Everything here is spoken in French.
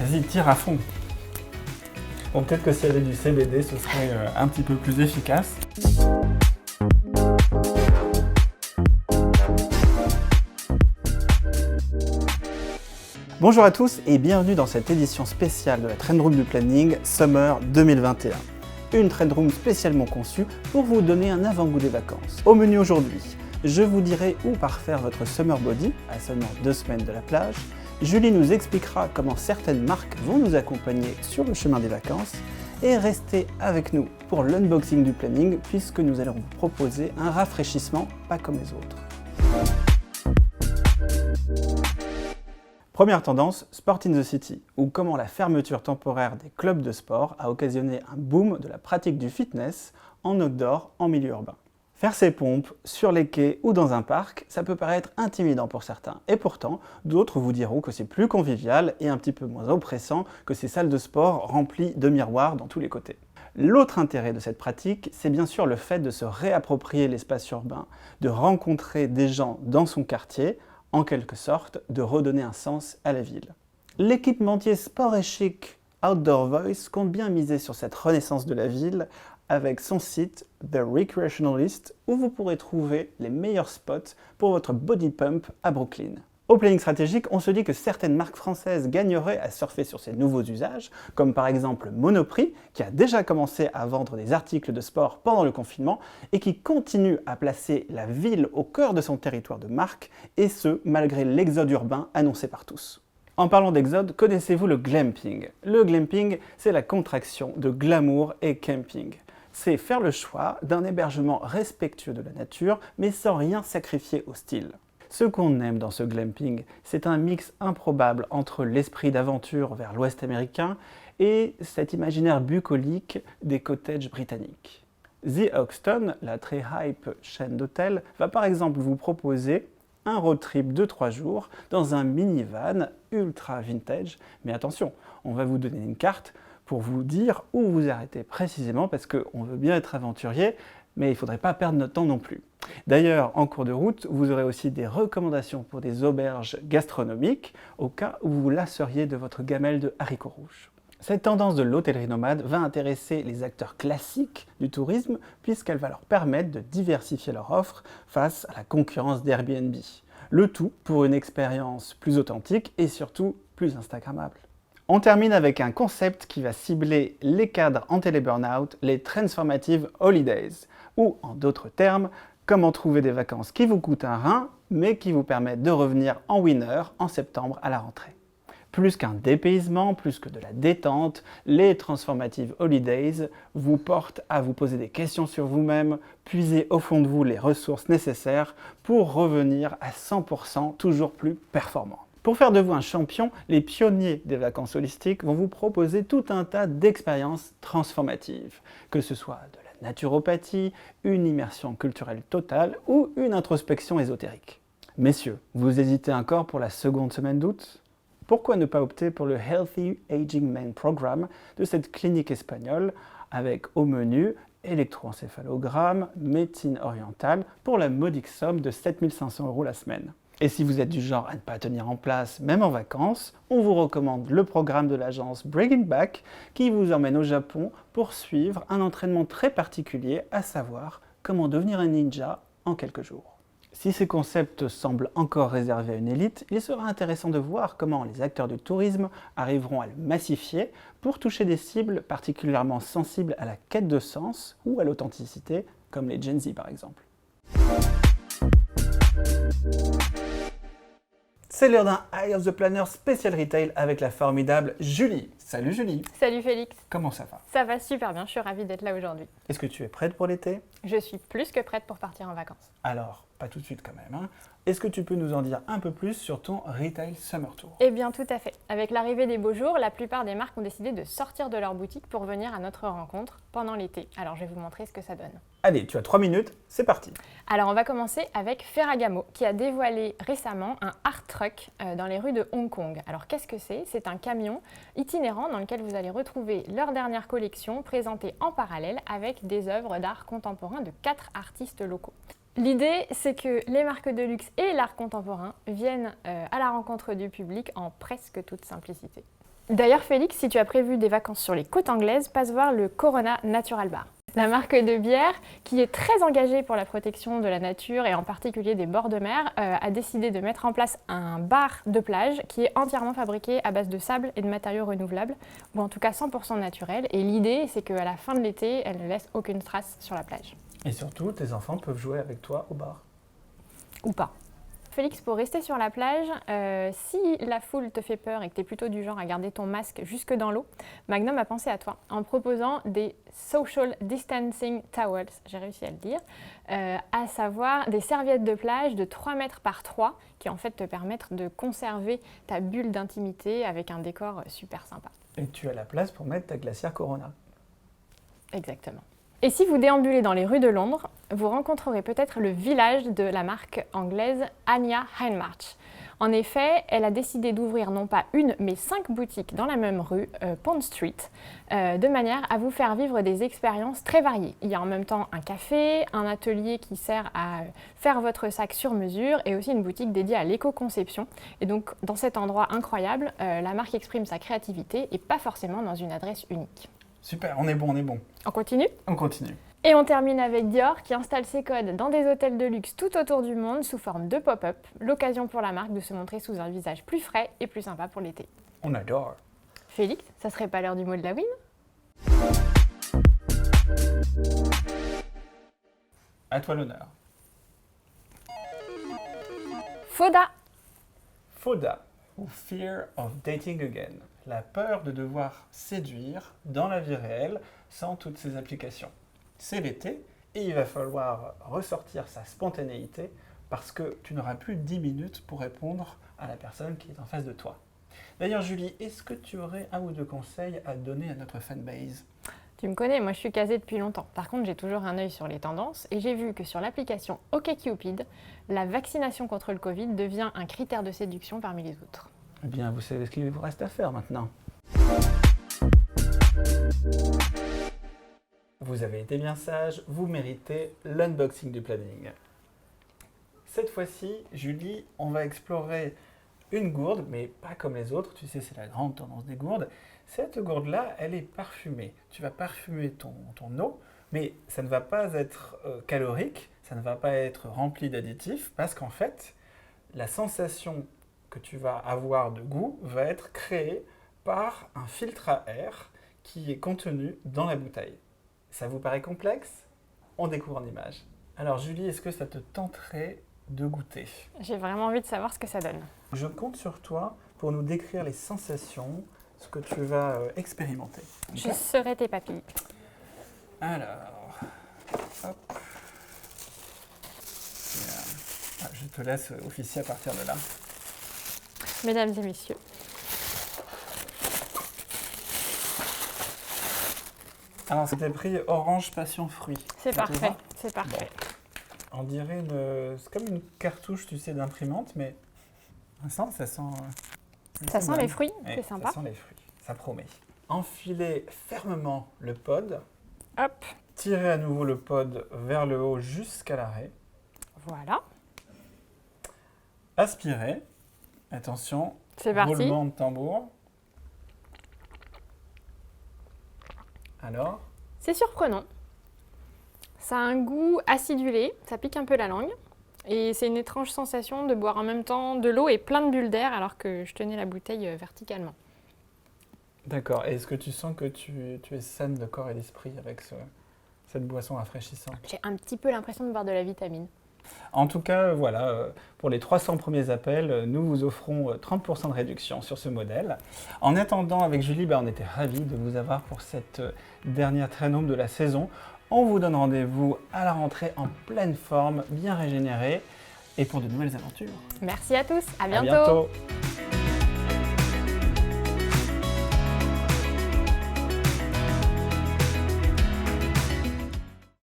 Vas-y, tire à fond. Bon, peut-être que s'il y avait du CBD, ce serait un petit peu plus efficace. Bonjour à tous et bienvenue dans cette édition spéciale de la Trend Room du Planning Summer 2021. Une Trend Room spécialement conçue pour vous donner un avant-goût des vacances. Au menu aujourd'hui, je vous dirai où parfaire votre summer body à seulement 2 semaines de la plage. Julie nous expliquera comment certaines marques vont nous accompagner sur le chemin des vacances. Et restez avec nous pour l'unboxing du planning puisque nous allons vous proposer un rafraîchissement pas comme les autres. Première tendance, Sport in the City, ou comment la fermeture temporaire des clubs de sport a occasionné un boom de la pratique du fitness en outdoor, en milieu urbain. Faire ses pompes sur les quais ou dans un parc, ça peut paraître intimidant pour certains. Et pourtant, d'autres vous diront que c'est plus convivial et un petit peu moins oppressant que ces salles de sport remplies de miroirs dans tous les côtés. L'autre intérêt de cette pratique, c'est bien sûr le fait de se réapproprier l'espace urbain, de rencontrer des gens dans son quartier, en quelque sorte, de redonner un sens à la ville. L'équipementier sport et chic Outdoor Voice compte bien miser sur cette renaissance de la ville avec son site The Recreationalist où vous pourrez trouver les meilleurs spots pour votre body pump à Brooklyn. Au planning stratégique, on se dit que certaines marques françaises gagneraient à surfer sur ces nouveaux usages, comme par exemple Monoprix, qui a déjà commencé à vendre des articles de sport pendant le confinement et qui continue à placer la ville au cœur de son territoire de marque, et ce, malgré l'exode urbain annoncé par tous. En parlant d'exode, connaissez-vous le glamping? Le glamping, c'est la contraction de glamour et camping. C'est faire le choix d'un hébergement respectueux de la nature, mais sans rien sacrifier au style. Ce qu'on aime dans ce glamping, c'est un mix improbable entre l'esprit d'aventure vers l'Ouest américain et cet imaginaire bucolique des cottages britanniques. The Hoxton, la très hype chaîne d'hôtels, va par exemple vous proposer un road trip de 3 jours dans un minivan ultra vintage. Mais attention, on va vous donner une carte pour vous dire où vous arrêtez précisément parce qu'on veut bien être aventurier, mais il ne faudrait pas perdre notre temps non plus. D'ailleurs, en cours de route, vous aurez aussi des recommandations pour des auberges gastronomiques au cas où vous vous lasseriez de votre gamelle de haricots rouges. Cette tendance de l'hôtellerie nomade va intéresser les acteurs classiques du tourisme puisqu'elle va leur permettre de diversifier leur offre face à la concurrence d'Airbnb. Le tout pour une expérience plus authentique et surtout plus instagrammable. On termine avec un concept qui va cibler les cadres en télé-burnout, les Transformative Holidays, ou en d'autres termes, comment trouver des vacances qui vous coûtent un rein, mais qui vous permettent de revenir en winner en septembre à la rentrée. Plus qu'un dépaysement, plus que de la détente, les Transformative Holidays vous portent à vous poser des questions sur vous-même, puiser au fond de vous les ressources nécessaires pour revenir à 100% toujours plus performant. Pour faire de vous un champion, les pionniers des vacances holistiques vont vous proposer tout un tas d'expériences transformatives, que ce soit de la naturopathie, une immersion culturelle totale ou une introspection ésotérique. Messieurs, vous hésitez encore pour la seconde semaine d'août? Pourquoi ne pas opter pour le Healthy Aging Man Program de cette clinique espagnole avec au menu électroencéphalogramme, médecine orientale pour la modique somme de 7 500 € la semaine? Et si vous êtes du genre à ne pas tenir en place, même en vacances, on vous recommande le programme de l'agence Bring It Back qui vous emmène au Japon pour suivre un entraînement très particulier, à savoir comment devenir un ninja en quelques jours. Si ces concepts semblent encore réservés à une élite, il sera intéressant de voir comment les acteurs du tourisme arriveront à le massifier pour toucher des cibles particulièrement sensibles à la quête de sens ou à l'authenticité, comme les Gen Z par exemple. C'est l'heure d'un Eye of the Planner spécial retail avec la formidable Julie. Salut Julie. Salut Félix. Comment ça va? Ça va super bien, je suis ravie d'être là aujourd'hui. Est-ce que tu es prête pour l'été? Je suis plus que prête pour partir en vacances. Alors, pas tout de suite quand même, hein. Est-ce que tu peux nous en dire un peu plus sur ton Retail Summer Tour? Eh bien tout à fait. Avec l'arrivée des beaux jours, la plupart des marques ont décidé de sortir de leur boutique pour venir à notre rencontre pendant l'été. Alors je vais vous montrer ce que ça donne. Allez, tu as 3 minutes, c'est parti. Alors on va commencer avec Ferragamo qui a dévoilé récemment un art truck dans les rues de Hong Kong. Alors qu'est-ce que c'est? C'est un camion itinérant dans lequel vous allez retrouver leur dernière collection présentée en parallèle avec des œuvres d'art contemporain de 4 artistes locaux. L'idée, c'est que les marques de luxe et l'art contemporain viennent à la rencontre du public en presque toute simplicité. D'ailleurs, Félix, si tu as prévu des vacances sur les côtes anglaises, passe voir le Corona Natural Bar. La marque de bière, qui est très engagée pour la protection de la nature et en particulier des bords de mer, a décidé de mettre en place un bar de plage qui est entièrement fabriqué à base de sable et de matériaux renouvelables, ou en tout cas 100% naturels. Et l'idée, c'est qu'à la fin de l'été, elle ne laisse aucune trace sur la plage. Et surtout, tes enfants peuvent jouer avec toi au bar. Ou pas. Félix, pour rester sur la plage, si la foule te fait peur et que tu es plutôt du genre à garder ton masque jusque dans l'eau, Magnum a pensé à toi en proposant des Social Distancing Towels, j'ai réussi à le dire, à savoir des serviettes de plage de 3 mètres par 3 qui en fait te permettent de conserver ta bulle d'intimité avec un décor super sympa. Et tu as la place pour mettre ta glacière Corona. Exactement. Et si vous déambulez dans les rues de Londres, vous rencontrerez peut-être le village de la marque anglaise Anya Hindmarch. En effet, elle a décidé d'ouvrir non pas une, mais 5 boutiques dans la même rue, Pond Street, de manière à vous faire vivre des expériences très variées. Il y a en même temps un café, un atelier qui sert à faire votre sac sur mesure et aussi une boutique dédiée à l'éco-conception. Et donc, dans cet endroit incroyable, la marque exprime sa créativité et pas forcément dans une adresse unique. Super, on est bon, on est bon. On continue ? On continue. Et on termine avec Dior qui installe ses codes dans des hôtels de luxe tout autour du monde sous forme de pop-up. L'occasion pour la marque de se montrer sous un visage plus frais et plus sympa pour l'été. On adore. Félix, ça serait pas l'heure du mot de la win ? À toi l'honneur. FODA. FODA, ou Fear of Dating Again. La peur de devoir séduire dans la vie réelle sans toutes ces applications. C'est l'été et il va falloir ressortir sa spontanéité parce que tu n'auras plus 10 minutes pour répondre à la personne qui est en face de toi. D'ailleurs Julie, est-ce que tu aurais un ou deux conseils à donner à notre fanbase ? Tu me connais, moi je suis casée depuis longtemps. Par contre, j'ai toujours un œil sur les tendances et j'ai vu que sur l'application OkCupid, la vaccination contre le Covid devient un critère de séduction parmi les autres. Eh bien, vous savez ce qu'il vous reste à faire maintenant. Vous avez été bien sage, vous méritez l'unboxing du planning. Cette fois-ci, Julie, on va explorer une gourde, mais pas comme les autres, tu sais, c'est la grande tendance des gourdes. Cette gourde-là, elle est parfumée. Tu vas parfumer ton eau, mais ça ne va pas être calorique, ça ne va pas être rempli d'additifs, parce qu'en fait, la sensation que tu vas avoir de goût va être créée par un filtre à air qui est contenu dans la bouteille. Ça vous paraît complexe ? On découvre en images. Alors Julie, est-ce que ça te tenterait de goûter ? J'ai vraiment envie de savoir ce que ça donne. Je compte sur toi pour nous décrire les sensations, ce que tu vas expérimenter. Je serai tes papilles. Alors, hop. Je te laisse officier à partir de là. Mesdames et messieurs. Alors, c'était pris orange passion fruit. C'est Ça te parfait, va ? c'est parfait. On dirait c'est comme une cartouche, tu sais, d'imprimante, mais ça sent les fruits, ouais, c'est sympa. Ça sent les fruits, ça promet. Enfilez fermement le pod. Hop, Tirez à nouveau le pod vers le haut jusqu'à l'arrêt. voilà. Aspirez. Attention, C'est parti. roulement de tambour. Alors ? C'est surprenant. Ça a un goût acidulé, ça pique un peu la langue. Et c'est une étrange sensation de boire en même temps de l'eau et plein de bulles d'air alors que je tenais la bouteille verticalement. D'accord. Et est-ce que tu sens que tu es saine de corps et d'esprit avec cette boisson rafraîchissante ? J'ai un petit peu l'impression de boire de la vitamine. En tout cas, voilà, pour les 300 premiers appels, nous vous offrons 30% de réduction sur ce modèle. En attendant, avec Julie, on était ravis de vous avoir pour cette dernière traîneau de la saison. On vous donne rendez-vous à la rentrée en pleine forme, bien régénérée, et pour de nouvelles aventures. Merci à tous, à À bientôt. bientôt.